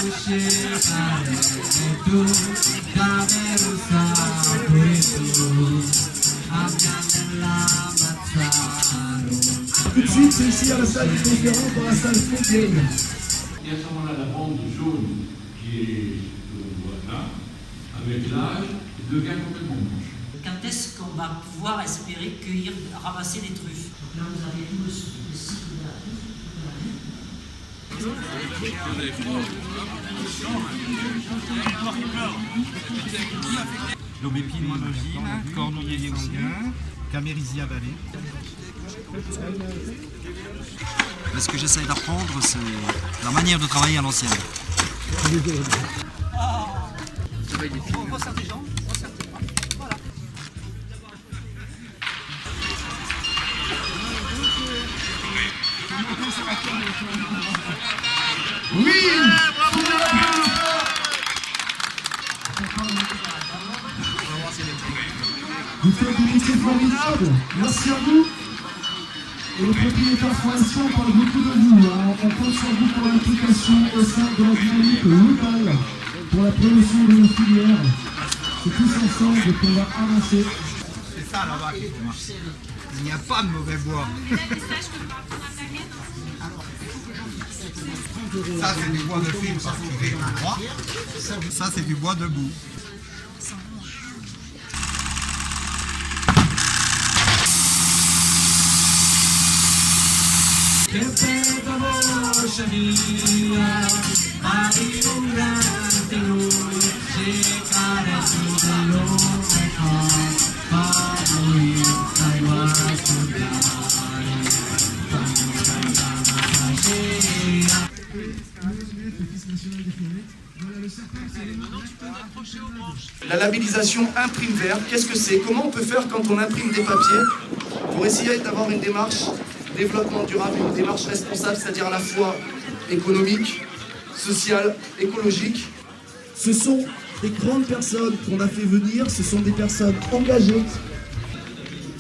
Tout de suite, c'est ici à la salle de conférence, dans la salle Fontaine. Et à ce moment-là, la bande jaune qui est que l'on voit là, avec l'âge, devient complètement blanche. Quand est-ce qu'on va pouvoir espérer cueillir, ramasser des truffes? Donc là, vous avez tout le cycle de la truffe. L'aubépine monogyne, cornouiller longuin, camérisia vallée. Ce que j'essaye d'apprendre, c'est la manière de travailler à l'ancienne. Oui, vous faites des métiers formidables, merci à vous. Et le propriétaire François parle beaucoup de vous. On compte sur vous pour l'implication au sein de la dynamique locale, pour la promotion de nos filières. C'est tous ensemble qu'on va avancer. C'est ça là-bas qui faut marcher. Il n'y a pas de mauvais bois. Ça c'est du bois de fil parti droit. Ça c'est du bois debout. La labellisation imprime vert, qu'est-ce que c'est? Comment on peut faire quand on imprime des papiers pour essayer d'avoir une démarche développement durable, une démarche responsable, c'est-à-dire à la fois économique, sociale, écologique? Ce sont des grandes personnes qu'on a fait venir, ce sont des personnes engagées,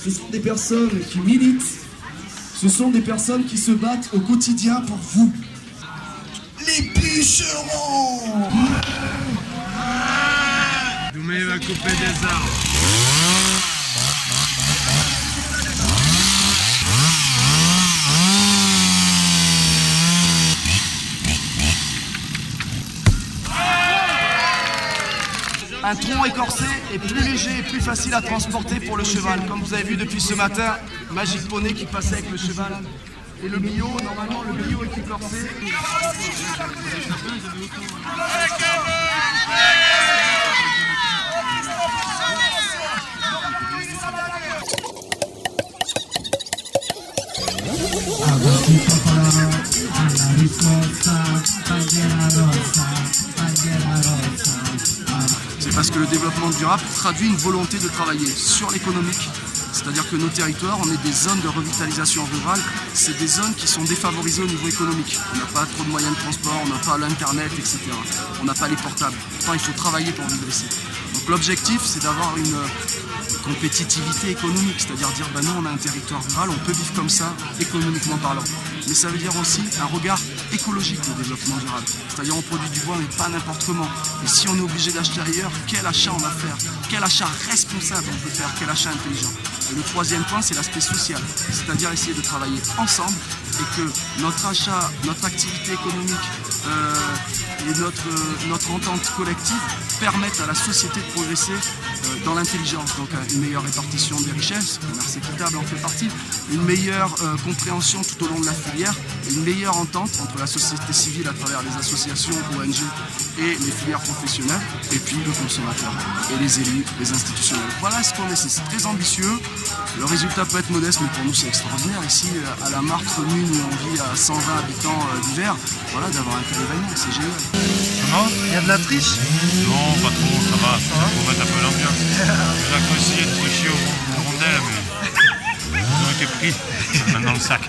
ce sont des personnes qui militent, ce sont des personnes qui se battent au quotidien pour vous. Les bûcherons! Doumé va couper des arbres. Un tronc écorcé est plus léger et plus facile à transporter pour le cheval. Comme vous avez vu depuis ce matin, Magic Poney qui passait avec le cheval. Et le bio, normalement le bio est écorcé. C'est parce que le développement durable traduit une volonté de travailler sur l'économique. C'est-à-dire que nos territoires, on est des zones de revitalisation rurale, c'est des zones qui sont défavorisées au niveau économique. On n'a pas trop de moyens de transport, on n'a pas l'internet, etc. On n'a pas les portables. Pourtant, il faut travailler pour vivre ici. Donc l'objectif, c'est d'avoir une compétitivité économique, c'est-à-dire dire, bah, nous on a un territoire rural, on peut vivre comme ça, économiquement parlant. Mais ça veut dire aussi un regard écologique au développement durable. C'est-à-dire on produit du bois, mais pas n'importe comment. Et si on est obligé d'acheter ailleurs, quel achat on va faire? Quel achat responsable on peut faire? Quel achat intelligent? Et le troisième point, c'est l'aspect social, c'est-à-dire essayer de travailler ensemble et que notre achat, notre activité économique et notre entente collective permettent à la société de progresser dans l'intelligence. Donc une meilleure répartition des richesses, le commerce équitable en fait partie, une meilleure compréhension tout au long de la filière, et une meilleure entente entre la société civile à travers les associations, ONG et les filières professionnelles, et puis le consommateur et les élus, les institutionnels. Voilà ce qu'on essaie, c'est très ambitieux. Le résultat peut être modeste, mais pour nous c'est extraordinaire. Ici, à la Marthe, commune où on vit à 120 habitants d'hiver, voilà, d'avoir un tel événement, c'est génial. Comment? Il y a de la triche? Non, pas trop, ça va, pour mettre un peu l'ambiance. Jacques aussi est triché au rondelles, mais ils ont été pris, maintenant le sac.